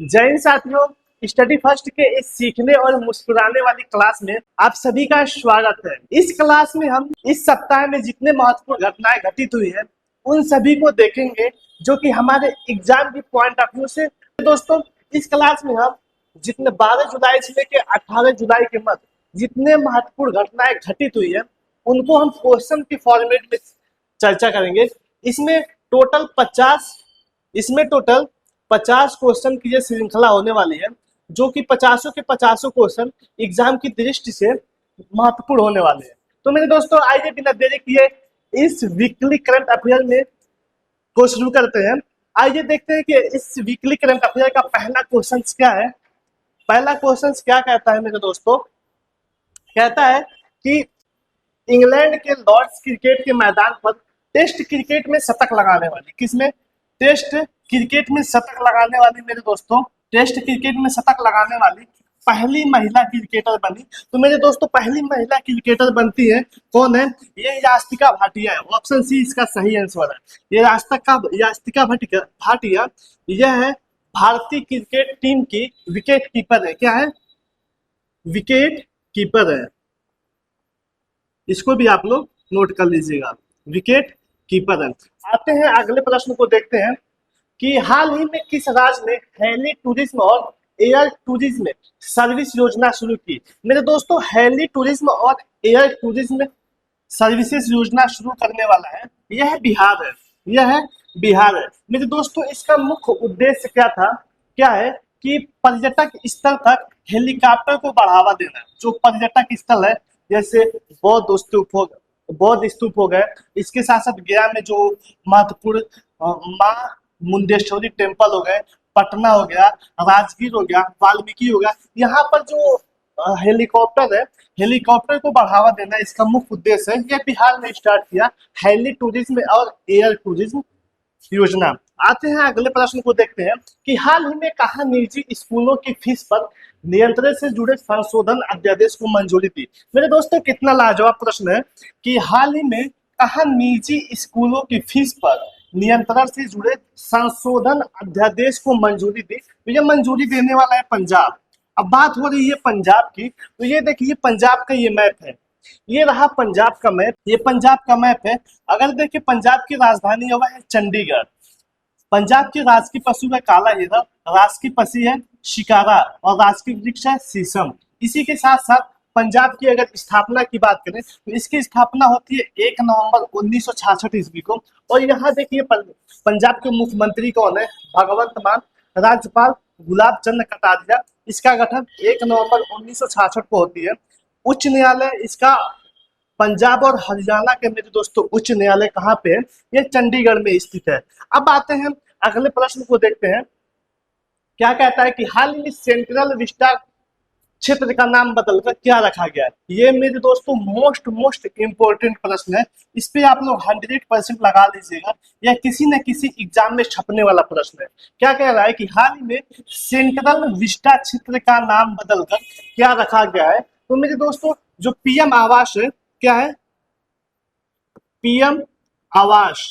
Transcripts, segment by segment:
जय हिंद साथियों। Study first के इस सीखने और मुस्कुराने वाली क्लास में आप सभी का स्वागत है। इस क्लास में हम इस सप्ताह में जितने महत्वपूर्ण घटनाएं घटित हुई है उन सभी को देखेंगे, जो कि हमारे एग्जाम की पॉइंट ऑफ व्यू से। दोस्तों, इस क्लास में हम जितने 12 जुलाई से लेकर 18 जुलाई के मध्य जितने महत्वपूर्ण घटनाएं घटित हुई है उनको हम क्वेश्चन की फॉर्मेट में चर्चा करेंगे। इसमें टोटल 50 क्वेश्चन की ये श्रृंखला होने वाली है, जो कि 50 के 50 क्वेश्चन एग्जाम की दृष्टि से महत्वपूर्ण होने वाले हैं। तो मेरे दोस्तों, आइए बिना देरी किए इस वीकली करंट अफेयर में को शुरू करते हैं। आइए देखते हैं कि इस वीकली करंट अफेयर का पहला क्वेश्चन क्या है। पहला क्वेश्चन क्या कहता है मेरे दोस्तों? कहता है कि इंग्लैंड के लॉर्ड्स क्रिकेट के मैदान पर टेस्ट क्रिकेट में शतक लगाने वाली, किसमें? टेस्ट क्रिकेट में शतक लगाने वाली मेरे दोस्तों, टेस्ट क्रिकेट में शतक लगाने वाली पहली महिला क्रिकेटर बनी। तो मेरे दोस्तों, पहली महिला क्रिकेटर बनती है, कौन है? ये यास्तिका भाटिया है। ऑप्शन सी इसका सही आंसर है। ये यास्तिका भाटिया यह है भारतीय क्रिकेट टीम की विकेट कीपर है। क्या है? विकेट कीपर है। इसको भी आप लोग नोट कर लीजिएगा, विकेट कीपर है। आते हैं अगले प्रश्न को देखते हैं कि हाल ही में किस राज्य ने हेली टूरिज्म और एयर टूरिज्म सर्विस योजना शुरू की? मेरे दोस्तों, हेली टूरिज्म और एयर टूरिज्म सर्विसेज योजना शुरू करने वाला है, यह बिहार है। यह है बिहार है मेरे दोस्तों। इसका मुख्य उद्देश्य क्या था? क्या है कि पर्यटक स्थल तक हेलीकॉप्टर को बढ़ावा देना। जो पर्यटक स्थल है, जैसे बौद्ध स्तूप हो गए, इसके साथ साथ गया में जो महत्वपूर्ण माँ मुंडेश्वरी टेम्पल हो गए, पटना हो गया, राजगीर हो गया, वाल्मीकि हो गया, यहाँ पर जो हेलीकॉप्टर है, हेलीकॉप्टर को बढ़ावा देना इसका मुख्य उद्देश्य है। यह बिहार ने स्टार्ट किया, हेली टूरिज्म और एयर टूरिज्म योजना। आते हैं अगले प्रश्न को देखते हैं कि हाल ही में कहा निजी स्कूलों की फीस पर नियंत्रण से जुड़े संशोधन अध्यादेश को मंजूरी दी? मेरे दोस्तों, कितना लाजवाब प्रश्न है कि हाल ही में कहा निजी स्कूलों की फीस पर नियंत्रण से जुड़े संशोधन अध्यादेश को मंजूरी दी। तो ये मंजूरी देने वाला है पंजाब। अब बात हो रही है पंजाब की, तो ये देखिए पंजाब का ये मैप है, ये रहा पंजाब का मैप, ये पंजाब का मैप है। अगर देखिए पंजाब की राजधानी है चंडीगढ़। पंजाब की राजकीय पशु है काला हिरण, राजकीय पक्षी है शिकारा और राजकीय वृक्ष है शीशम। इसी के साथ साथ पंजाब की अगर स्थापना की बात करें तो इसकी स्थापना होती है 1 नवंबर 1966 ईस्वी को। और यहाँ देखिए पंजाब के मुख्यमंत्री कौन है? भगवंत मान। राज्यपाल गुलाब चंद कटारिया। इसका गठन 1 नवंबर 1966 को होती है। उच्च न्यायालय इसका पंजाब और हरियाणा के मेरे दोस्तों उच्च न्यायालय कहाँ पे है? ये चंडीगढ़ में स्थित है। अब आते हैं अगले प्रश्न को देखते हैं। क्या कहता है कि हाल ही में सेंट्रल विस्टा क्षेत्र का नाम बदलकर क्या रखा गया है? ये मेरे दोस्तों मोस्ट इंपोर्टेंट प्रश्न है। इस पे आप लोग 100% लगा लीजिएगा, यह किसी न किसी एग्जाम में छपने वाला प्रश्न है। क्या कह रहा है कि हाल ही में सेंट्रल विस्टा क्षेत्र का नाम बदलकर क्या रखा गया है? तो मेरे दोस्तों, जो पीएम आवास है, क्या है? पीएम आवास।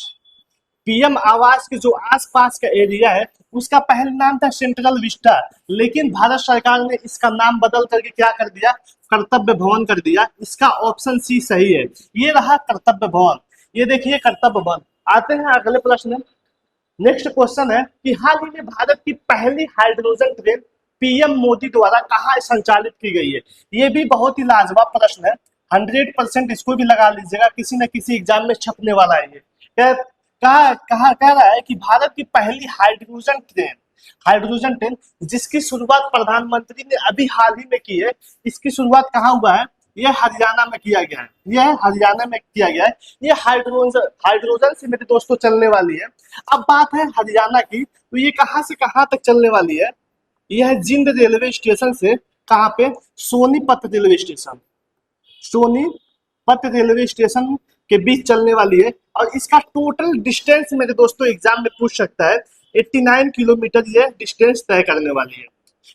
पीएम आवास के जो आसपास का एरिया है उसका पहले नाम था सेंट्रल विस्टा, लेकिन भारत सरकार ने इसका नाम बदल करके क्या कर दिया? कर्तव्य भवन कर दिया। इसका ऑप्शन सी सही है, ये रहा कर्तव्य भवन। ये देखिए कर्तव्य भवन। आते हैं अगले प्रश्न। नेक्स्ट क्वेश्चन है कि हाल ही में भारत की पहली हाइड्रोजन ट्रेन पीएम मोदी द्वारा कहाँ संचालित की गई है? ये भी बहुत ही लाजवाब प्रश्न है। 100% इसको भी लगा लीजिएगा, किसी न किसी एग्जाम में छपने वाला है। ये कह रहा है कि भारत की पहली हाइड्रोजन ट्रेन जिसकी शुरुआत प्रधानमंत्री ने अभी हाल ही में की है, इसकी शुरुआत कहाँ हुआ है? यह हरियाणा में किया गया है। यह हरियाणा में किया गया है। ये हाइड्रोजन से मेरे दोस्तों चलने वाली है। अब बात है हरियाणा की, तो ये कहाँ से कहाँ तक चलने वाली है? यह जिंद रेलवे स्टेशन से कहाँ पे? Sonipat railway station. Sonipat railway station के बीच चलने वाली है। और इसका टोटल डिस्टेंस मेरे दोस्तों एग्जाम में पूछ सकता है, 89 किलोमीटर यह डिस्टेंस तय करने वाली है।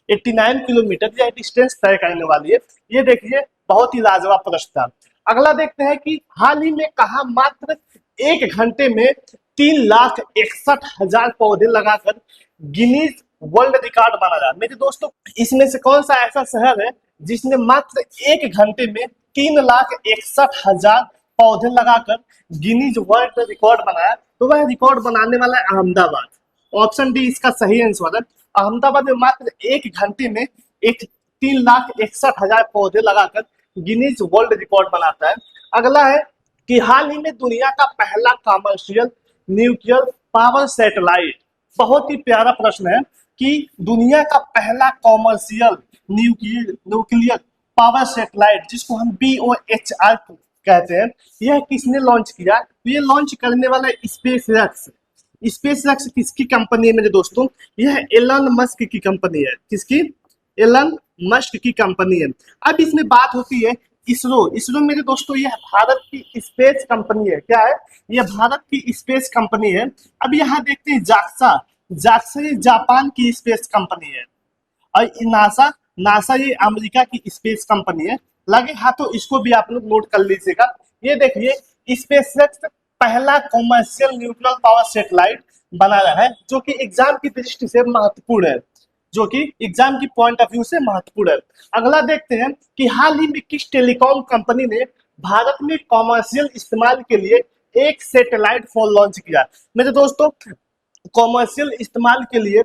89 किलोमीटर यह डिस्टेंस तय करने वाली है। ये देखिए बहुत ही लाजवाब प्रश्न था। अगला देखते हैं कि हाल ही में कहा मात्र 1 घंटे में 3,61,000 पौधे लगाकर गिनीज वर्ल्ड रिकॉर्ड माना जाए। मेरे दोस्तों इसमें से कौन सा ऐसा शहर है जिसने मात्र 1 घंटे में 3,61,000 पौधे लगाकर गिनीज वर्ल्ड रिकॉर्ड बनाया? तो वह रिकॉर्ड बनाने वाला है अहमदाबाद। ऑप्शन डी इसका सही आंसर है। अहमदाबाद में मात्र 1 घंटे में एक 3,61,000 पौधे लगाकर गिनीज वर्ल्ड रिकॉर्ड बनाता है। अगला है कि हाल ही में दुनिया का पहला कमर्शियल न्यूक्लियर पावर सैटेलाइट, बहुत ही प्यारा प्रश्न है कि दुनिया का पहला कॉमर्शियल न्यूक्लियर पावर सैटेलाइट जिसको हम BOHR कहते हैं, यह किसने लॉन्च किया? तो ये लॉन्च करने वाला स्पेस एक्स। स्पेस एक्स किसकी कंपनी है मेरे दोस्तों? यह एलन मस्क की कंपनी है। किसकी? एलन मस्क की कंपनी है। अब इसमें बात होती है इसरो। इसरो मेरे दोस्तों यह भारत की स्पेस कंपनी है। क्या है? यह भारत की स्पेस कंपनी है। अब यहाँ देखते हैं जाक्सा। जाक्सा ये जापान की स्पेस कंपनी है और नासा, नासा ये अमेरिका की स्पेस कंपनी है। लगे हाथ तो इसको भी आप लोग नोट कर लीजिएगा। ये देखिए स्पेसएक्स पहला कॉमर्शियल न्यूक्लियर पावर सैटेलाइट बना रहा है जो कि एग्जाम की दृष्टि से महत्वपूर्ण है, जो कि एग्जाम की पॉइंट ऑफ व्यू से महत्वपूर्ण है। अगला देखते हैं कि हाल ही में किस टेलीकॉम कंपनी ने भारत में कॉमर्शियल इस्तेमाल के लिए एक सैटेलाइट फोन लॉन्च किया? मेरे दोस्तों कॉमर्शियल इस्तेमाल के लिए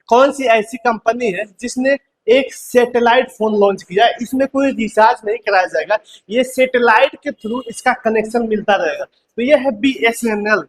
कौन सी ऐसी कंपनी है जिसने एक सैटेलाइट फोन लॉन्च किया? इसमें कोई रिचार्ज नहीं कराया जाएगा, ये सैटेलाइट के थ्रू इसका कनेक्शन मिलता रहेगा। तो ये है BSNL।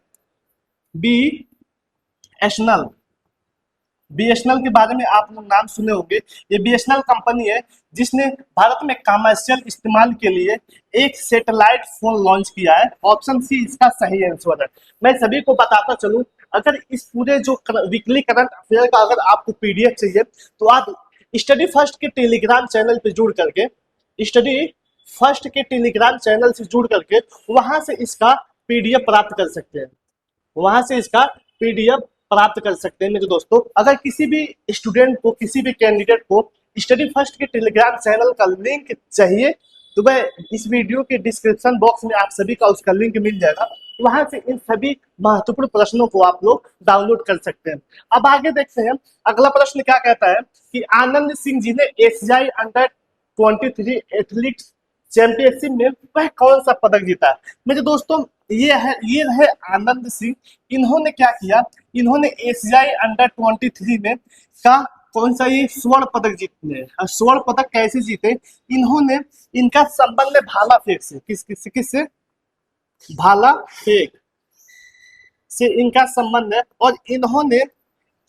BSNL के बारे में आप लोग नाम सुने होंगे। ये BSNL कंपनी है जिसने भारत में कमर्शियल इस्तेमाल के लिए एक सैटेलाइट फोन लॉन्च किया है। ऑप्शन सी इसका सही आंसर है। मैं सभी को बताता चलूं, अगर इस पूरे जो वीकली करंट अफेयर का अगर आपको PDF चाहिए तो आप स्टडी फर्स्ट के टेलीग्राम चैनल पे जुड़ करके, स्टडी फर्स्ट के टेलीग्राम चैनल से जुड़ करके वहां से इसका PDF प्राप्त कर सकते हैं। वहां से इसका PDF प्राप्त कर सकते हैं। मेरे दोस्तों अगर किसी भी स्टूडेंट को, किसी भी कैंडिडेट को स्टडी फर्स्ट के टेलीग्राम चैनल का लिंक चाहिए तो वह इस वीडियो के डिस्क्रिप्शन बॉक्स में आप सभी का उसका लिंक मिल जाएगा। वहां से इन सभी महत्वपूर्ण प्रश्नों को आप लोग डाउनलोड कर सकते हैं। अब आगे देखते हैं अगला प्रश्न क्या कहता है कि आनंद सिंह जी ने एशियाई अंडर 23 एथलीट्स चैंपियनशिप में वह कौन सा पदक जीता? मेरे दोस्तों ये है आनंद सिंह। इन्होंने क्या किया? इन्होंने एशियाई अंडर 23 में का कौन सा ये स्वर्ण पदक जीतने। स्वर्ण पदक कैसे जीते? इन्होंने, इनका संबंध है भाला फेंक से। किससे? भाला फेंक से इनका संबंध है और इन्होंने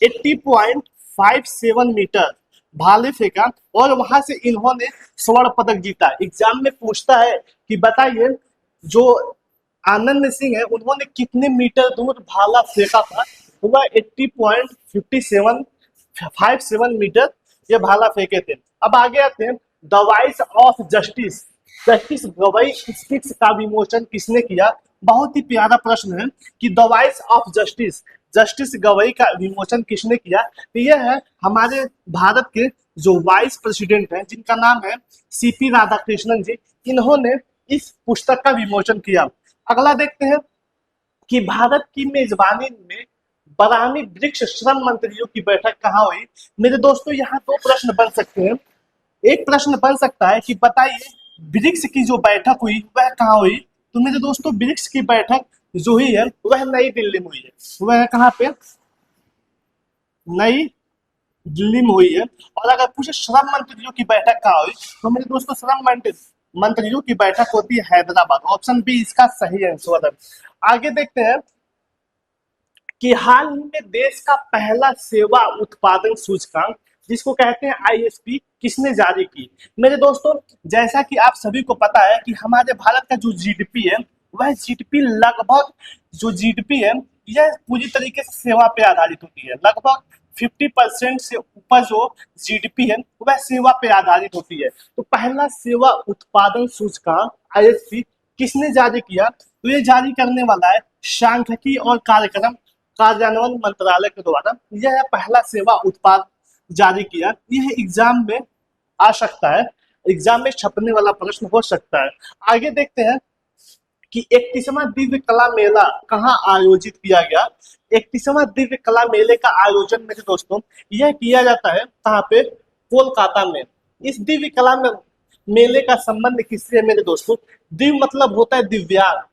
80.57 मीटर भाले फेंका और वहां से इन्होंने स्वर्ण पदक जीता। एग्जाम में पूछता है कि बताइए जो आनंद सिंह है उन्होंने कितने मीटर दूर भाला फेंका था? वह 80.57 मीटर ये भाला फेंके थे। अब आगे आते हैं the voice of justice. Justice Gavai speaks का विमोचन किसने किया? बहुत ही प्यारा प्रश्न है कि the voice of justice, justice Gavai का विमोचन किसने किया? तो यह है हमारे भारत के जो वाइस प्रेसिडेंट हैं जिनका नाम है CP राधाकृष्णन जी। इन्होंने इस पुस्तक का विमोचन किया। अगला देखते हैं कि भारत की मेजबानी में बरानी ब्रिक्स श्रम मंत्रियों की बैठक कहाँ हुई? मेरे दोस्तों यहाँ दो प्रश्न बन सकते हैं। एक प्रश्न बन सकता है कि बताइए ब्रिक्स की जो बैठक हुई वह कहाँ हुई? तो मेरे दोस्तों ब्रिक्स की बैठक जो हुई है वह नई दिल्ली में हुई है। वह कहाँ पे? नई दिल्ली में हुई है। और अगर पूछे श्रम मंत्रियों की बैठक कहाँ हुई तो मेरे दोस्तों श्रम मंत्रियों की बैठक होती है हैदराबाद। ऑप्शन बी इसका सही आंसर है। आगे देखते हैं कि हाल ही में देश का पहला सेवा उत्पादन सूचकांक जिसको कहते हैं ISP किसने जारी की? मेरे दोस्तों जैसा कि आप सभी को पता है कि हमारे भारत का जो GDP है वह GDP लगभग जो GDP है यह पूरी तरीके से सेवा पे आधारित होती है। लगभग 50% से ऊपर जो GDP है वह सेवा पे आधारित होती है। तो पहला सेवा उत्पादन सूचकांक ISP किसने जारी किया? तो ये जारी करने वाला है सांख्यिकी और कार्यक्रम कार्यान्वयन मंत्रालय के द्वारा। यह पहला सेवा उत्पाद जारी किया। यह एग्जाम में आ सकता है, एग्जाम में छपने वाला प्रश्न हो सकता है। आगे देखते हैं कि 31वां दिव्य कला मेला कहाँ आयोजित किया गया। 31वां दिव्य कला मेले का आयोजन मेरे दोस्तों यह किया जाता है कहाँ पे, कोलकाता में। इस दिव्य कला में मेले का संबंध किससे है मेरे दोस्तों, दिव्य मतलब होता है दिव्यांग,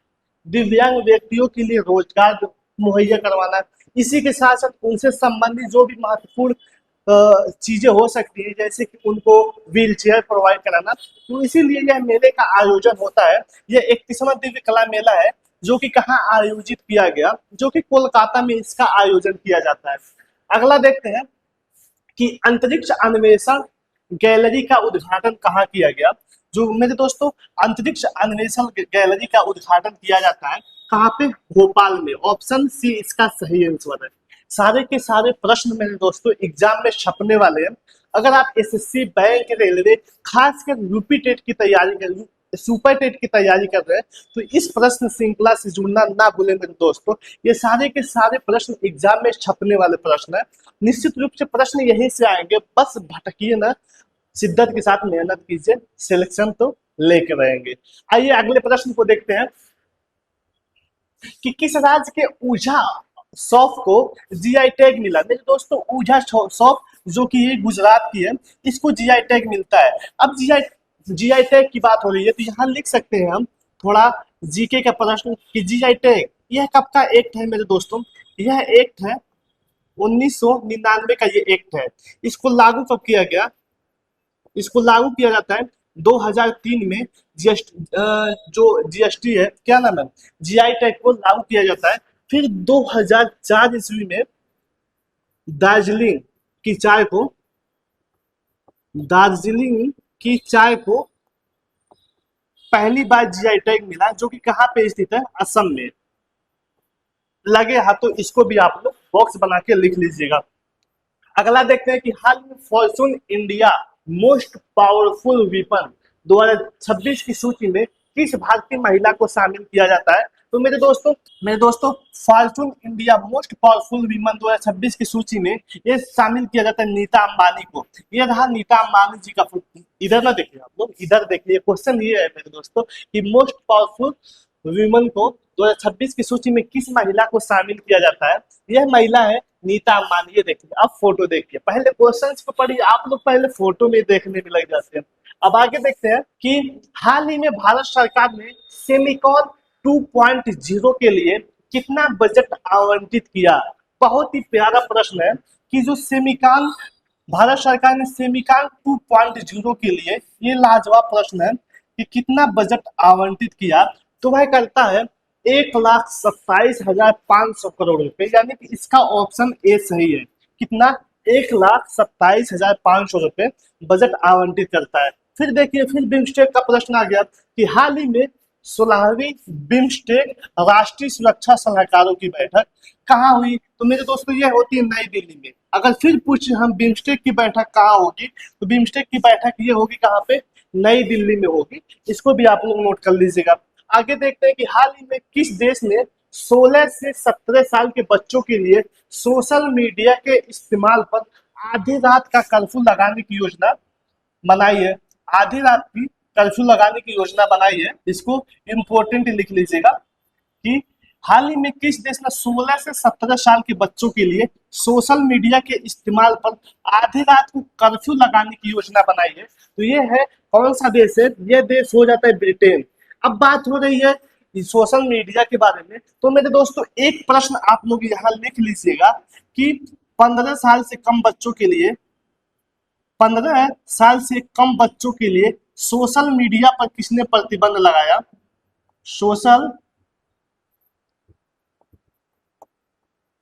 दिव्यांग व्यक्तियों के लिए रोजगार मुहैया करवाना, इसी के साथ साथ उनसे संबंधित जो भी महत्वपूर्ण चीजें हो सकती है, जैसे कि उनको व्हील चेयर प्रोवाइड कराना, तो इसीलिए यह मेले का आयोजन होता है। यह 31वां दिव्य कला मेला है जो कि कहाँ आयोजित किया गया, जो कि कोलकाता में इसका आयोजन किया जाता है। अगला देखते हैं कि अंतरिक्ष अन्वेषण गैलरी का उद्घाटन कहाँ किया गया। जो मेरे दोस्तों अंतरिक्ष अन्वेषण गैलरी का उद्घाटन किया जाता है कहाँ पे, भोपाल में। ऑप्शन सी इसका सही आंसर है। सारे के सारे प्रश्न मेरे दोस्तों एग्जाम में छपने वाले हैं। अगर आप एसएससी, बैंक, रेलवे, खासकर यूपी टेट की तैयारी कर, सुपर टेट की तैयारी कर रहे हैं, तो इस प्रश्न श्रृंखला से जुड़ना ना भूलें मेरे दोस्तों। ये सारे के सारे प्रश्न एग्जाम में छपने वाले प्रश्न है। निश्चित रूप से प्रश्न यहीं से आएंगे, बस भटकिए ना, शिद्दत के साथ मेहनत कीजिए, सिलेक्शन तो लेके रहेंगे। आइए अगले प्रश्न को देखते हैं कि किस राज्य के ऊझा सौंफ को जीआई टैग मिला। मेरे दोस्तों ऊझा सौंफ जो कि ये गुजरात की है, इसको जीआई टैग मिलता है। अब जीआई टैग की बात हो रही है तो यहाँ लिख सकते हैं हम थोड़ा जीके का प्रश्न कि जीआई टैग यह कब का एक्ट है मेरे दोस्तों, यह एक्ट है 1999 का ये एक्ट है। इसको लागू कब किया गया, इसको लागू किया जाता है 2003 में। जीएसटी जो जीएसटी है, क्या नाम है, जीआई टैग को लागू किया जाता है। फिर 2004 ईस्वी में दार्जिलिंग की चाय को, दार्जिलिंग की चाय को पहली बार जीआई टैग मिला, जो कि कहाँ पे स्थित है, असम में। लगे हाथों इसको भी आप लोग बॉक्स बना के लिख लीजिएगा। अगला देखते हैं कि हाल में Fortune India most powerful weapon 2026 की सूची में किस भारतीय महिला को शामिल किया जाता है। तो मेरे दोस्तों Fortune India most powerful women 2026 की सूची में ये शामिल किया जाता है नीता अंबानी को। ये रहा नीता अंबानी जी का फोटो, इधर ना देखिए आप लोग, इधर देखिए। क्वेश्चन ये है मेरे दोस्तों कि मोस्ट पावरफुल वीमन को 2026 की सूची में किस महिला को शामिल किया जाता है। यह महिला है नीता अंबानी। ये देखिए, अब फोटो देखिए, पहले क्वेश्चंस को पढ़िए, आप लोग पहले फोटो में देखने में लग जाते हैं। अब आगे देखते हैं कि हाल ही में भारत सरकार ने सेमिकॉन 2.0 के लिए कितना बजट आवंटित किया। बहुत ही प्यारा प्रश्न है कि जो सेमिकॉन, भारत सरकार ने सेमिकॉन 2.0 के लिए, ये लाजवाब प्रश्न है कि कितना बजट आवंटित किया। तो वह करता है 1,27,500 करोड़ रुपए, यानी कि इसका ऑप्शन ए सही है। कितना, 1,27,500 रुपए बजट आवंटित करता है। फिर देखिए, फिर बिम्स्टेक का प्रश्न आ गया कि हाल ही में 16वीं बिम्स्टेक राष्ट्रीय सुरक्षा सलाहकारों की बैठक कहाँ हुई। तो मेरे दोस्तों ये होती है नई दिल्ली में। अगर फिर पूछे हम बिम्स्टेक की बैठक कहाँ होगी, तो बिम्स्टेक की बैठक ये होगी कहाँ पे, नई दिल्ली में होगी। इसको भी आप लोग नोट कर लीजिएगा। आगे देखते हैं कि हाल ही में किस देश ने 16 से 17 साल के बच्चों के लिए सोशल मीडिया के इस्तेमाल पर आधी रात का कर्फ्यू लगाने की योजना बनाई है। आधी रात की कर्फ्यू लगाने की योजना बनाई है, इसको इंपॉर्टेंट लिख लीजिएगा कि हाल ही में किस देश ने 16 से 17 साल के बच्चों के लिए सोशल मीडिया के इस्तेमाल पर आधी रात को कर्फ्यू लगाने की योजना बनाई है। तो ये है कौन सा देश है, ये देश हो जाता है ब्रिटेन। अब बात हो रही है सोशल मीडिया के बारे में, तो मेरे दोस्तों एक प्रश्न आप लोग यहाँ लिख लीजिएगा कि 15 साल से कम बच्चों के लिए, 15 साल से कम बच्चों के लिए सोशल मीडिया पर किसने प्रतिबंध लगाया।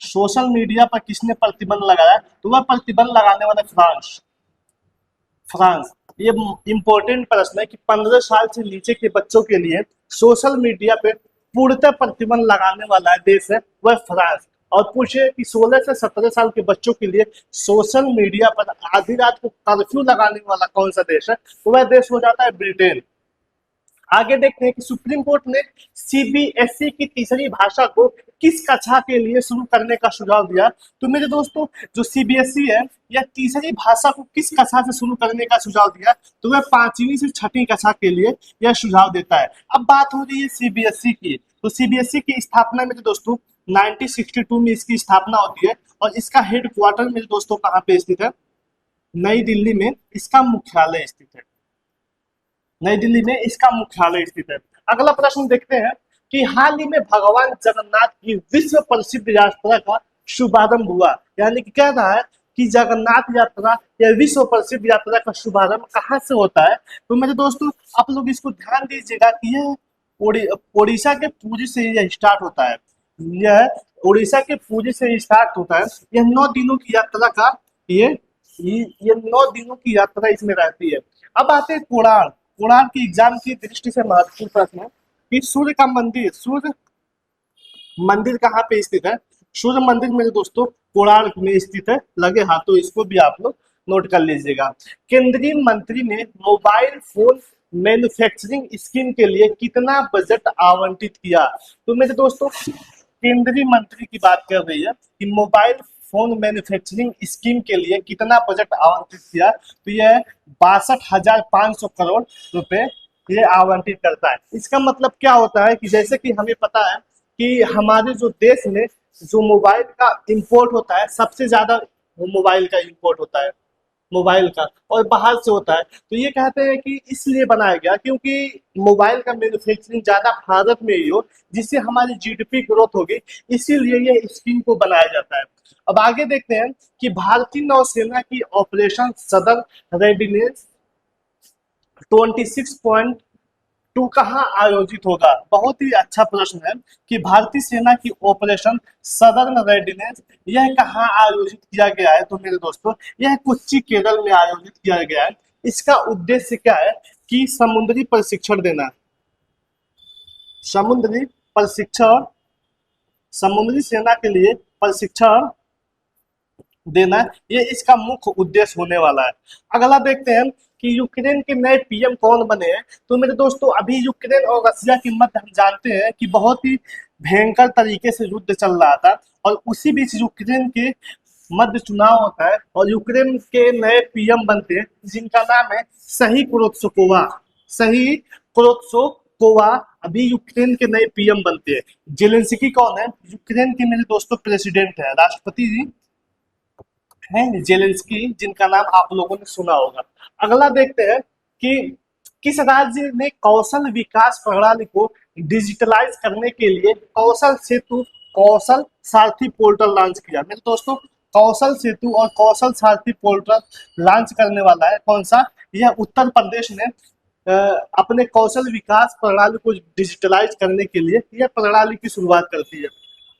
सोशल मीडिया पर किसने प्रतिबंध लगाया, तो वह प्रतिबंध लगाने वाला फ्रांस। ये इंपॉर्टेंट प्रश्न है कि 15 साल से नीचे के बच्चों के लिए सोशल मीडिया पे पूर्णतः प्रतिबंध लगाने वाला देश है वह फ्रांस। और पूछे कि 16 से 17 साल के बच्चों के लिए सोशल मीडिया पर आधी रात को कर्फ्यू लगाने वाला कौन सा देश है, तो वह देश हो जाता है ब्रिटेन। आगे देखते हैं कि सुप्रीम कोर्ट ने सीबीएसई की तीसरी भाषा को किस कक्षा के लिए शुरू करने का सुझाव दिया। तो मेरे दोस्तों जो सीबीएसई है यह तीसरी भाषा को किस कक्षा से शुरू करने का सुझाव दिया, तो वह 5वीं से 6वीं कक्षा के लिए यह सुझाव देता है। अब बात हो रही है सीबीएसई की, तो सीबीएसई की स्थापना मेरे दोस्तों 1962 में इसकी स्थापना होती है और इसका हेड क्वार्टर मेरे दोस्तों कहाँ पे स्थित है, नई दिल्ली में इसका मुख्यालय स्थित है। नई दिल्ली में इसका मुख्यालय स्थित है। अगला प्रश्न देखते हैं कि हाल ही में भगवान जगन्नाथ की विश्व प्रसिद्ध यात्रा का शुभारंभ हुआ, यानी कि कह रहा है कि जगन्नाथ यात्रा या विश्व प्रसिद्ध यात्रा का शुभारंभ कहाँ से होता है। तो मेरे दोस्तों आप लोग इसको ध्यान दीजिएगा कि यह उड़ीसा के पुरी से यह स्टार्ट होता है। यह उड़ीसा के पुरी से स्टार्ट होता है। यह 9 दिनों की यात्रा का ये 9 दिनों की यात्रा इसमें रहती है। अब आते हैं कोणार्क। कोणार्क की एग्जाम की दृष्टि से महत्वपूर्ण प्रश्न है कि सूर्य मंदिर कहाँ पे स्थित है। सूर्य मंदिर मेरे दोस्तों कोणार्क में स्थित है, लगे हाथों, इसको भी आप लोग नोट कर लीजिएगा। केंद्रीय मंत्री ने मोबाइल फोन मैन्युफैक्चरिंग स्कीम के लिए कितना बजट आवंटित किया। तो मेरे दोस्तों केंद्रीय मंत्री की बात कर रही है कि मोबाइल फोन मैन्युफैक्चरिंग स्कीम के लिए कितना बजट आवंटित किया, तो यह 62,500 करोड़ रुपए ये आवंटित करता है। इसका मतलब क्या होता है कि जैसे कि हमें पता है कि हमारे जो देश में जो मोबाइल का इंपोर्ट होता है, सबसे ज्यादा मोबाइल का इंपोर्ट होता है, मोबाइल का, और बाहर से होता है। तो ये कहते हैं कि इसलिए बनाया गया क्योंकि मोबाइल का मैन्युफैक्चरिंग ज्यादा भारत में ही हो, जिससे हमारी जीडीपी ग्रोथ होगी, इसीलिए ये स्कीम को बनाया जाता है। अब आगे देखते हैं कि भारतीय नौसेना की ऑपरेशन सदर रेडीनेस 26.2 कहाँ आयोजित होगा। बहुत ही अच्छा प्रश्न है कि भारतीय सेना की ऑपरेशन सदर्न रेडीनेस यह कहाँ आयोजित किया गया है। तो मेरे दोस्तों यह कोच्चि केरल में आयोजित किया गया है। इसका उद्देश्य क्या है कि समुद्री प्रशिक्षण देना, समुद्री प्रशिक्षण, समुद्री सेना के लिए प्रशिक्षण देना, ये इसका मुख्य उद्देश्य होने वाला है। अगला देखते हैं कि यूक्रेन के नए पीएम कौन बने हैं। तो मेरे दोस्तों अभी यूक्रेन और रसिया की मध्य हम जानते हैं कि बहुत ही भयंकर तरीके से युद्ध चल रहा था, और उसी बीच यूक्रेन के मध्य चुनाव होता है और यूक्रेन के नए पीएम बनते हैं जिनका नाम है सही कुरोत्सकोवा। सही कुरोत्सकोवा अभी यूक्रेन के नए पीएम बनते हैं। जेलेंस्की कौन है, यूक्रेन के मेरे दोस्तों प्रेसिडेंट है, राष्ट्रपति जी हैं जेलेंस्की, जिनका नाम आप लोगों ने सुना होगा। अगला देखते हैं कि किस राज्य ने कौशल विकास प्रणाली को डिजिटलाइज करने के लिए कौशल सेतु कौशल सारथी पोर्टल लॉन्च किया। मेरे दोस्तों कौशल सेतु और कौशल सारथी पोर्टल लॉन्च करने वाला है कौन सा, यह उत्तर प्रदेश ने अपने कौशल विकास प्रणाली को डिजिटलाइज करने के लिए यह प्रणाली की शुरुआत करती है।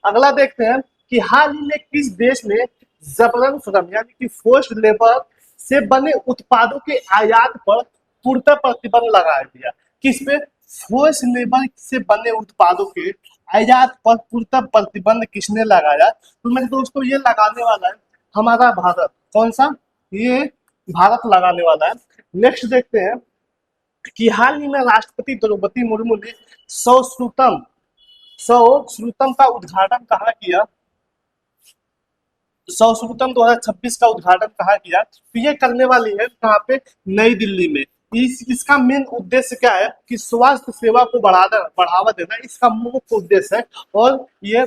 अगला देखते हैं कि हाल ही में किस देश ने जबरन श्रम यानी कि फोर्स्ड लेबर से बने उत्पादों के आयात पर पूर्णतः प्रतिबंध लगा दिया। किस पे, फोर्स लेबर से बने उत्पादों के आयात पर पूर्णतः प्रतिबंध किसने लगाया। तो मेरे दोस्तों ये लगाने वाला है हमारा भारत। कौन सा, ये भारत लगाने वाला है। नेक्स्ट देखते हैं कि हाल ही में राष्ट्रपति द्रौपदी मुर्मू ने सौ श्रुतम का उद्घाटन कहाँ किया, 100 श्रुतम 2026 का उद्घाटन कहाँ किया। तो ये करने वाली है कहाँ पे, नई दिल्ली में। इसका मेन उद्देश्य क्या है कि स्वास्थ्य सेवा को बढ़ावा देना इसका मुख्य उद्देश्य है, और ये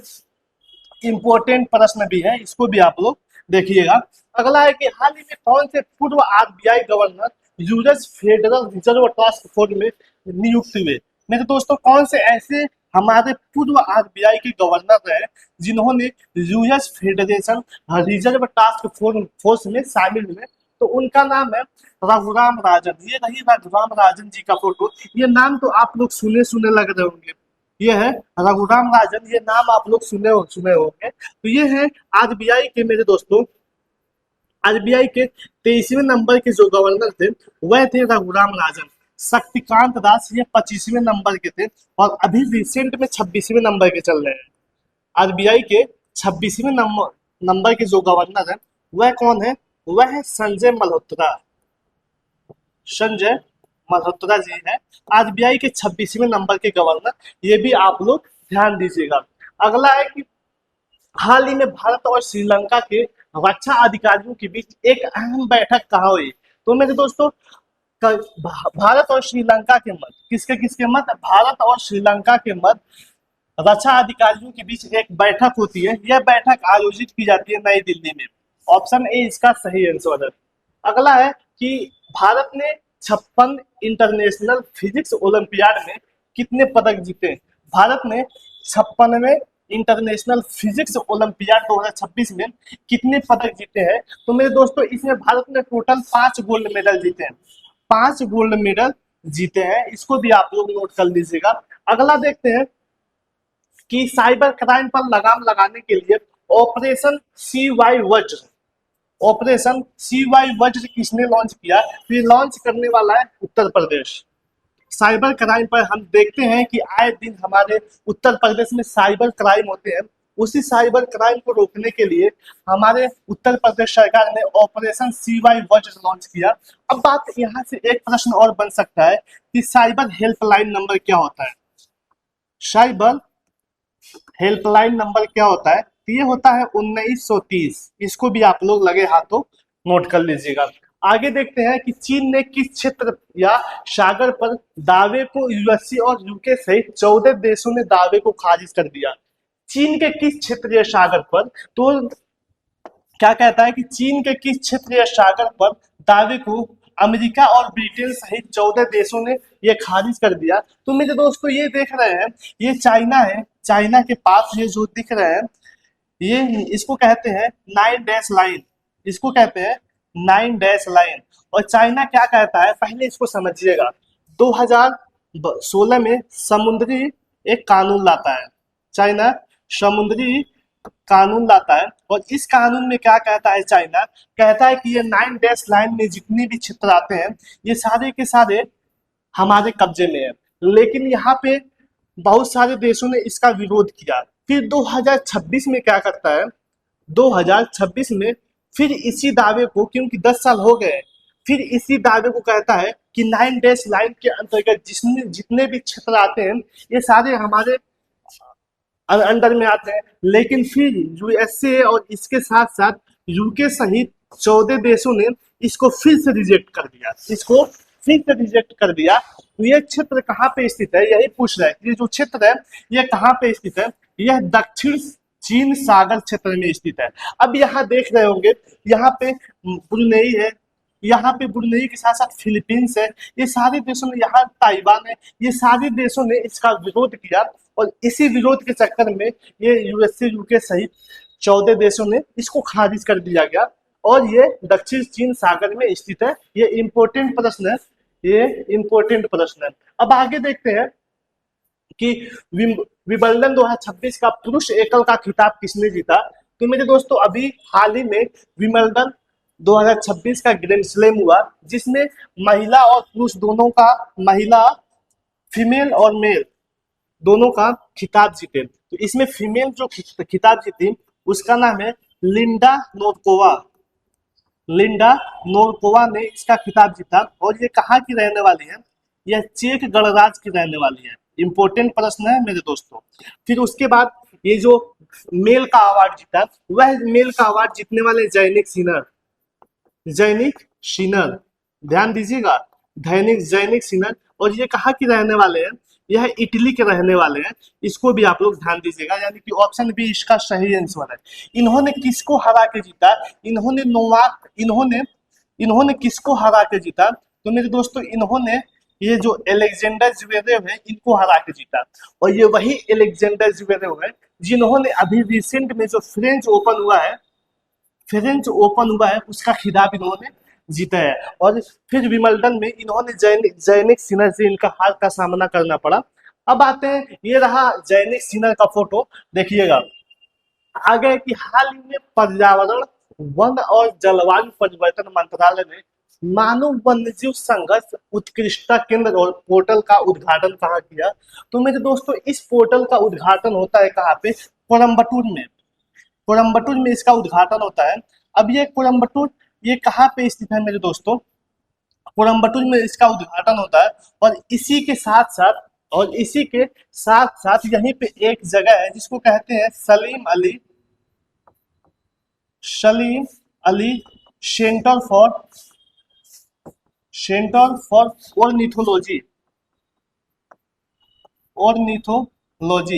इम्पोर्टेंट प्रश्न भी है, इसको भी आप लोग देखिएगा। अगला है कि हाल ही में कौन से पूर्व RBI governor US federal reserve task force में नियुक्त हुए। मेरे दोस्तों कौन से ऐसे हमारे पूर्व आरबीआई के गवर्नर हैं जिन्होंने US federation reserve task force में शामिल हुए। तो उनका नाम है रघुराम राजन। ये रही रघुराम राजन जी का फोटो। ये नाम तो आप लोग सुने सुने लग रहे होंगे, ये है रघुराम राजन, ये नाम आप लोग सुने होंगे। तो ये है आरबीआई के मेरे दोस्तों, आरबीआई के 23वें नंबर के जो गवर्नर थे वह थे रघुराम राजन। शक्तिकांत दास ये 25वें नंबर के थे, और अभी रिसेंट में 26वें नंबर के चल रहे हैं। आरबीआई के 26वें नंबर के जो गवर्नर है वह कौन है, वह है संजय मल्होत्रा। संजय मल्होत्रा जी हैं, आरबीआई के 26वें नंबर के गवर्नर। ये भी आप लोग ध्यान दीजिएगा। अगला है कि हाल ही में भारत और श्रीलंका के रक्षा अधिकारियों के बीच एक अहम बैठक कहाँ हुई? तो मेरे दोस्तों, भारत और श्रीलंका के मध्य, किसके किसके मध्य? भारत और श्रीलंका के मध्य रक्षा अधिकारियों के बीच एक बैठक होती है। यह बैठक आयोजित की जाती है नई दिल्ली में। ऑप्शन ए इसका सही आंसर है। अगला है कि भारत ने 56 इंटरनेशनल फिजिक्स ओलंपियाड में कितने पदक जीते? भारत ने 56वें इंटरनेशनल फिजिक्स ओलंपियाड 2026 में कितने पदक जीते हैं? तो मेरे दोस्तों, इसमें भारत ने टोटल 5 गोल्ड मेडल जीते हैं। 5 गोल्ड मेडल जीते हैं, इसको भी आप लोग नोट कर लीजिएगा। अगला देखते हैं कि साइबर क्राइम पर लगाम लगाने के लिए ऑपरेशन सी वाई वज्र, ऑपरेशन सी वाई वज्र किसने लॉन्च किया? तो ये लॉन्च करने वाला है उत्तर प्रदेश। साइबर क्राइम पर हम देखते हैं कि आए दिन हमारे उत्तर प्रदेश में साइबर क्राइम होते हैं। उसी साइबर क्राइम को रोकने के लिए हमारे उत्तर प्रदेश सरकार ने ऑपरेशन सी वाई वज्र लॉन्च किया। अब बात यहाँ से एक प्रश्न और बन सकता है कि साइबर हेल्पलाइन नंबर क्या होता है? साइबर हेल्पलाइन नंबर क्या होता है? तो ये होता है 1930। इसको भी आप लोग लगे हाथों नोट कर लीजिएगा। आगे देखते हैं कि चीन ने किस क्षेत्र या सागर पर दावे को यूएसए और यूके सहित 14 देशों ने दावे को खारिज कर दिया। चीन के किस क्षेत्र या सागर पर? तो क्या कहता है कि चीन के किस क्षेत्र या सागर पर दावे को अमेरिका और ब्रिटेन सहित 14 देशों ने ये खारिज कर दिया। तो मेरे दोस्तों, ये देख रहे हैं, ये चाइना है। चाइना के पास ये जो दिख रहे हैं, ये इसको कहते हैं 9 डैश लाइन। इसको कहते हैं 9 डैश लाइन। और चाइना क्या कहता है, पहले इसको समझिएगा। 2016 में समुद्री एक कानून लाता है। चाइना समुद्री कानून लाता है, और इस कानून में क्या कहता है? चाइना कहता है कि ये 9 डैश लाइन में जितने भी क्षेत्र आते हैं, ये सारे के सारे हमारे कब्जे में है। लेकिन यहाँ पे बहुत सारे देशों ने इसका विरोध किया। फिर 2026 में क्या करता है? 2026 में फिर इसी दावे को, क्योंकि 10 साल हो गए, फिर इसी दावे को कहता है कि 9 डैश लाइन के अंतर्गत जिसने जितने भी क्षेत्र आते हैं, ये सारे हमारे अंडर में आते हैं। लेकिन फिर यूएसए और इसके साथ साथ यूके सहित 14 देशों ने इसको फिर से रिजेक्ट कर दिया। इसको फिर से रिजेक्ट कर दिया। तो ये क्षेत्र कहाँ पे स्थित है? यही पूछ रहा है। ये जो क्षेत्र है, ये कहाँ पे स्थित है? यह दक्षिण चीन सागर क्षेत्र में स्थित है। अब यहाँ देख रहे होंगे, यहाँ पे ब्रुनेई है, यहाँ पे ब्रुनेई के साथ साथ फिलीपींस है। ये सारे देशों ने, यहाँ ताइवान है, ये सारे देशों ने इसका विरोध किया। और इसी विरोध के चक्कर में ये यूएसए यूके सहित 14 देशों ने इसको खारिज कर दिया गया। और ये दक्षिण चीन सागर में स्थित है। ये इंपॉर्टेंट प्रश्न है, ये इंपॉर्टेंट प्रश्न है। अब आगे देखते हैं कि विंबलडन 2026 का पुरुष एकल का खिताब किसने जीता? तो मेरे दोस्तों, अभी हाल ही में विंबलडन 2026 का ग्रैंड स्लैम हुआ, जिसमें महिला और पुरुष दोनों का, महिला फीमेल और मेल दोनों का खिताब जीते। तो इसमें फीमेल जो खिताब जीती, उसका नाम है लिंडा नोरकोवा। लिंडा नोरकोवा ने इसका खिताब जीता। और ये कहाँ की रहने वाली है? यह चेक गणराज की रहने वाली है। इंपॉर्टेंट प्रश्न है मेरे दोस्तों। फिर उसके बाद ये जो मेल का अवार्ड जीता, वह मेल का अवार्ड जीतने वाले जैनिक सिनर, जैनिक सिनर, ध्यान दीजिएगा, दैनिक जैनिक सिनर। और ये कहाँ की रहने वाले हैं? यह इटली के रहने वाले हैं। इसको भी आप लोग ध्यान दीजिएगा, यानी कि ऑप्शन बी इसका सही आंसर है। इन्होंने किसको हरा के जीता? इन्होंने नोवाक, इन्होंने किसको हरा के जीता? तो मेरे दोस्तों, इन्होंने ये जो एलेक्जेंडर ज्वेरेव है, इनको हरा के जीता। और ये वही एलेक्जेंडर ज्वेरेव है जिन्होंने अभी रिसेंट में जो फ्रेंच ओपन हुआ है, उसका खिताब इन्होंने जीता है। और फिर विंबलडन में इन्होंने जैनिक सिनर से इनका हार का सामना करना पड़ा। अब आते हैं, ये रहा जैनिक सिनर का फोटो, देखिएगा। आगे कि हाल ही में पर्यावरण, वन और जलवायु परिवर्तन मंत्रालय ने मानव वन्यजीव संघर्ष उत्कृष्टता केंद्र और पोर्टल का उद्घाटन कहाँ किया? तो मेरे दोस्तों, इस पोर्टल का उद्घाटन होता है कहाँ पे? कोयम्बटूर में। कोयम्बटूर में इसका उद्घाटन होता है। अब ये कोयम्बटूर, ये कहाँ पे स्थित है मेरे दोस्तों? कोयम्बटूर में इसका उद्घाटन होता है। और इसी के साथ साथ यहीं पे एक जगह है जिसको कहते हैं Salim Ali centre for ornithology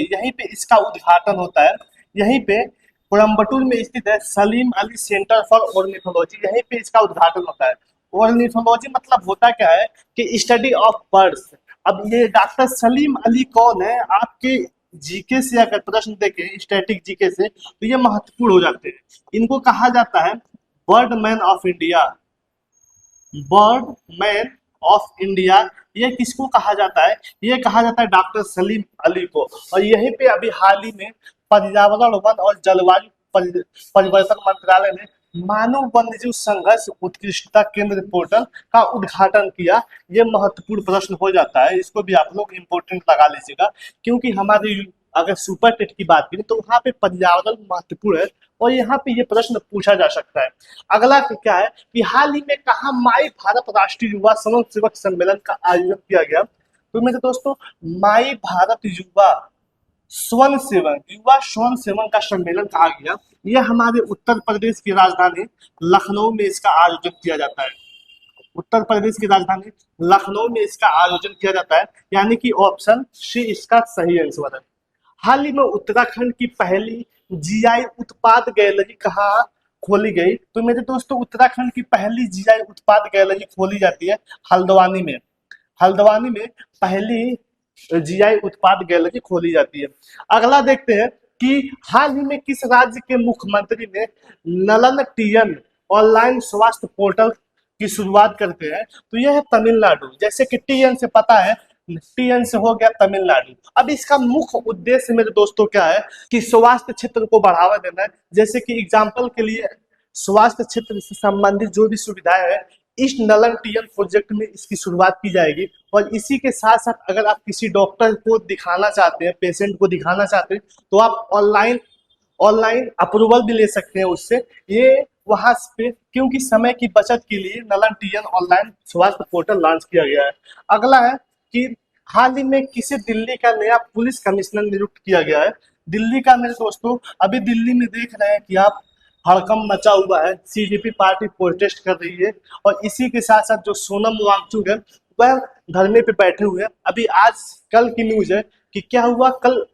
यहीं पे इसका उद्घाटन होता है। यहीं पे कोयम्बटूर में स्थित है Salim Ali centre for ornithology, यहीं पे इसका उद्घाटन होता है। ऑर्निथोलॉजी मतलब होता क्या है कि स्टडी ऑफ बर्ड्स। अब ये डॉक्टर सलीम अली कौन है, आपके जीके से अगर प्रश्न देखें स्टैटिक जीके से तो ये महत्वपूर्ण हो जाते हैं। इनको कहा जाता है bird man of India, bird man of India. ये किसको कहा जाता है, ये कहा जाता है डॉक्टर सलीम अली को। और यहीं पे अभी हाल ही में पर्यावरण वन और जलवायु परिवर्तन मंत्रालय ने मानव वन्यजीव संघर्ष उत्कृष्टता केंद्र पोर्टल का उद्घाटन किया। ये महत्वपूर्ण प्रश्न हो जाता है, इसको भी आप लोग इम्पोर्टेंट लगा लीजिएगा, क्योंकि हमारे अगर सुपर टेट की बात करें तो वहां पे पर्यावरण महत्वपूर्ण है और यहाँ पे ये प्रश्न पूछा जा सकता है। अगला क्या है कि हाल ही में कहा माई भारत राष्ट्रीय युवा स्वयं सेवक सम्मेलन का आयोजन किया गया। तो मेरे दोस्तों माई भारत युवा स्वयं सेवक का सम्मेलन कहा गया। यह हमारे उत्तर प्रदेश की राजधानी लखनऊ में इसका आयोजन किया जाता है। उत्तर प्रदेश की राजधानी लखनऊ में इसका आयोजन किया जाता है, यानी कि ऑप्शन सी इसका सही आंसर है। हाल ही में उत्तराखंड की पहली जीआई उत्पाद गैलरी कहाँ खोली गई। तो मेरे दोस्तों उत्तराखंड की पहली जीआई उत्पाद गैलरी खोली जाती है हल्द्वानी में। हल्द्वानी में पहली जीआई उत्पाद गैलरी खोली जाती है। अगला देखते हैं कि हाल ही में किस राज्य के मुख्यमंत्री ने नलन टीएन ऑनलाइन स्वास्थ्य पोर्टल की शुरुआत करते हैं। तो यह है तमिलनाडु। जैसे कि टीएन से पता है, टीएन से हो गया तमिलनाडु। अब इसका मुख्य उद्देश्य मेरे दोस्तों क्या है कि स्वास्थ्य क्षेत्र को बढ़ावा देना है। जैसे कि एग्जाम्पल के लिए स्वास्थ्य क्षेत्र से संबंधित जो भी सुविधाएं है इस नलन टीएन प्रोजेक्ट में इसकी शुरुआत की जाएगी। और इसी के साथ साथ अगर आप किसी डॉक्टर को दिखाना चाहते हैं, पेशेंट को दिखाना चाहते हैं, तो आप ऑनलाइन अप्रूवल भी ले सकते हैं उससे। ये वहां पे क्योंकि समय की बचत के लिए नलन टीएन ऑनलाइन स्वास्थ्य पोर्टल लॉन्च किया गया है। अगला है कि हाल ही में किसे दिल्ली का नया पुलिस कमिश्नर नियुक्त किया गया है। दिल्ली का मेरे दोस्तों अभी दिल्ली में देख रहे हैं कि आप हड़कंप मचा हुआ है, सीजेपी पार्टी प्रोटेस्ट कर रही है और इसी के साथ साथ जो सोनम वांगचुक है वह धरने पे बैठे हुए हैं। अभी आज कल की न्यूज है कि क्या हुआ, कल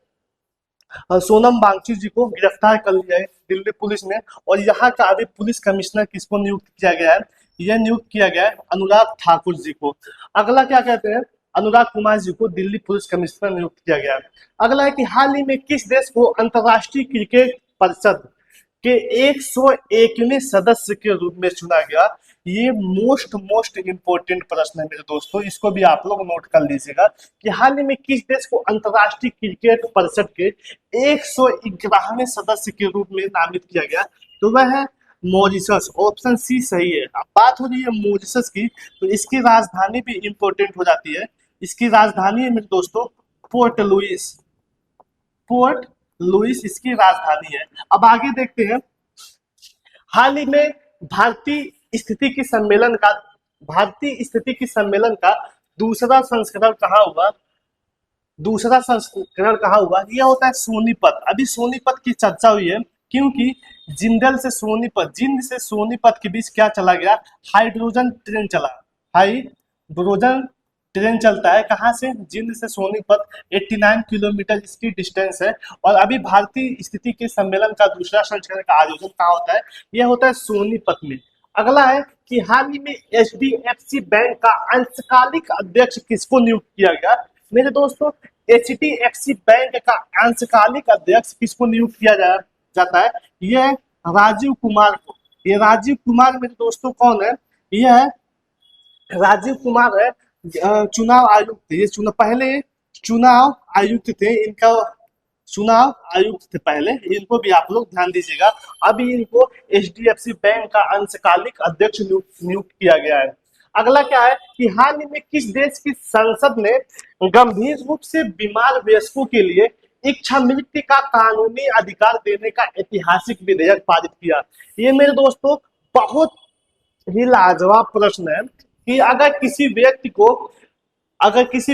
सोनम वांगचुक जी को गिरफ्तार कर लिया है दिल्ली पुलिस ने। और यहाँ का अभी पुलिस कमिश्नर किसको नियुक्त किया गया है, यह नियुक्त किया गया है अनुराग ठाकुर जी को। अगला क्या कहते हैं, अनुराग कुमार जी को दिल्ली पुलिस कमिश्नर नियुक्त किया गया है। अगला है कि हाल ही में किस देश को अंतरराष्ट्रीय क्रिकेट परिषद के 101वें सदस्य के रूप में चुना गया। ये मोस्ट इंपोर्टेंट प्रश्न है मेरे दोस्तों, इसको भी आप लोग नोट कर लीजिएगा कि हाल ही में किस देश को अंतरराष्ट्रीय क्रिकेट परिषद के 111वें सदस्य के रूप में नामित किया गया। तो वह है मॉरिशस। ऑप्शन सी सही है। अब बात हो रही है मॉरिशस की, तो इसकी राजधानी भी इंपॉर्टेंट हो जाती है। इसकी राजधानी है मेरे दोस्तों पोर्ट लुइस इसकी राजधानी है। अब आगे देखते हैं, हाल ही में भारतीय स्थिति की सम्मेलन का दूसरा संस्करण कहाँ हुआ। यह होता है सोनीपत। अभी सोनीपत की चर्चा हुई है क्योंकि जिंद से सोनीपत के बीच क्या चला गया, हाइड्रोजन ट्रेन चला। हाइड्रोजन ट्रेन चलता है कहाँ से, जिंद से सोनीपत। 89 किलोमीटर इसकी डिस्टेंस है। और अभी भारतीय स्थिति के सम्मेलन का दूसरा संस्करण का आयोजन कहाँ होता है, यह होता है सोनीपत में। अगला है कि हाल ही में एचडीएफसी बैंक का अंशकालिक अध्यक्ष किसको नियुक्त किया गया। मेरे दोस्तों एचडीएफसी बैंक का अंशकालिक अध्यक्ष किसको नियुक्त किया जाता है, यह राजीव कुमार को। ये राजीव कुमार मेरे दोस्तों कौन है, यह राजीव कुमार है चुनाव आयुक्त। ये पहले चुनाव आयुक्त थे, इनका चुनाव आयुक्त थे पहले, इनको भी आप लोग ध्यान दीजिएगा। अभी इनको एचडीएफसी बैंक का अंशकालिक अध्यक्ष नियुक्त किया गया है। अगला क्या है कि हाल ही में किस देश की संसद ने गंभीर रूप से बीमार वयस्कों के लिए इच्छा मृत्यु का कानूनी अधिकार देने का ऐतिहासिक विधेयक पारित किया। ये मेरे दोस्तों बहुत ही लाजवाब प्रश्न है कि अगर किसी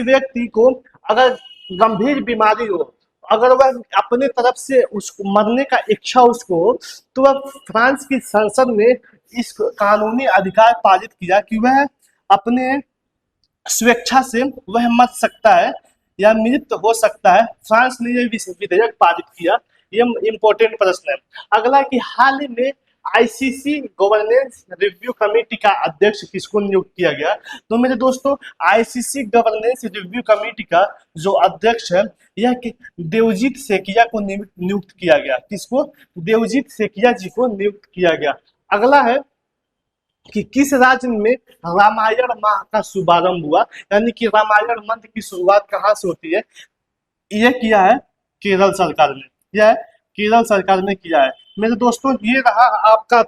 व्यक्ति को अगर गंभीर बीमारी हो, अगर वह अपने तरफ से उसको मरने का इच्छा उसको हो, तो वह फ्रांस की संसद में इस कानूनी अधिकार पारित किया कि वह अपने स्वेच्छा से वह मर सकता है या मृत हो सकता है। फ्रांस ने यह विधेयक पारित किया। ये इम्पोर्टेंट प्रश्न है। अगला कि हाल ही में आईसीसी गवर्नेंस रिव्यू कमेटी का अध्यक्ष किसको नियुक्त किया गया? तो मेरे दोस्तों, आईसीसी गवर्नेंस रिव्यू कमेटी का जो अध्यक्ष है यह देवजीत सेकिया को नियुक्त किया गया। किसको? देवजीत सेकिया जी को नियुक्त किया गया। अगला है कि किस राज्य में रामायण माह का शुभारंभ हुआ, यानी कि रामायण मंथ की शुरुआत कहाँ से होती है? यह किया है केरल सरकार ने। यह है केरल सरकार ने किया है। मेरे दोस्तों, ये रहा आपका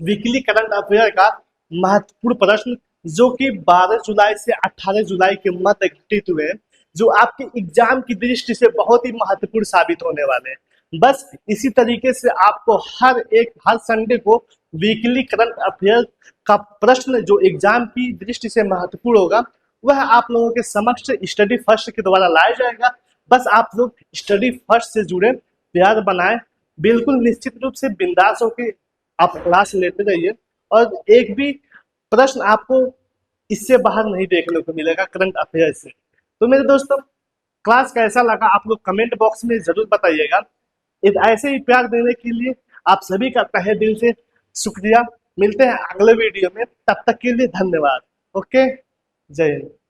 वीकली करंट अफेयर का महत्वपूर्ण प्रश्न, जो कि 12 जुलाई से 18 जुलाई के मध्य घटित हुए हैं, जो आपके एग्जाम की दृष्टि से बहुत ही महत्वपूर्ण साबित होने वाले हैं। बस इसी तरीके से आपको हर संडे को वीकली करंट अफेयर का प्रश्न जो एग्जाम की दृष्टि से महत्वपूर्ण होगा वह आप लोगों के समक्ष स्टडी फर्स्ट के द्वारा लाया जाएगा। बस आप लोग स्टडी फर्स्ट से जुड़े, प्यार बनाएं, बिल्कुल निश्चित रूप से बिंदास होकर आप क्लास लेते रहिए, और एक भी प्रश्न आपको इससे बाहर नहीं देखने को मिलेगा करंट अफेयर से। तो मेरे दोस्तों, क्लास कैसा लगा आप लोग कमेंट बॉक्स में जरूर बताइएगा। ऐसे ही प्यार देने के लिए आप सभी का तहे दिल से शुक्रिया। मिलते हैं अगले वीडियो में, तब तक के लिए धन्यवाद। ओके, जय हिंद।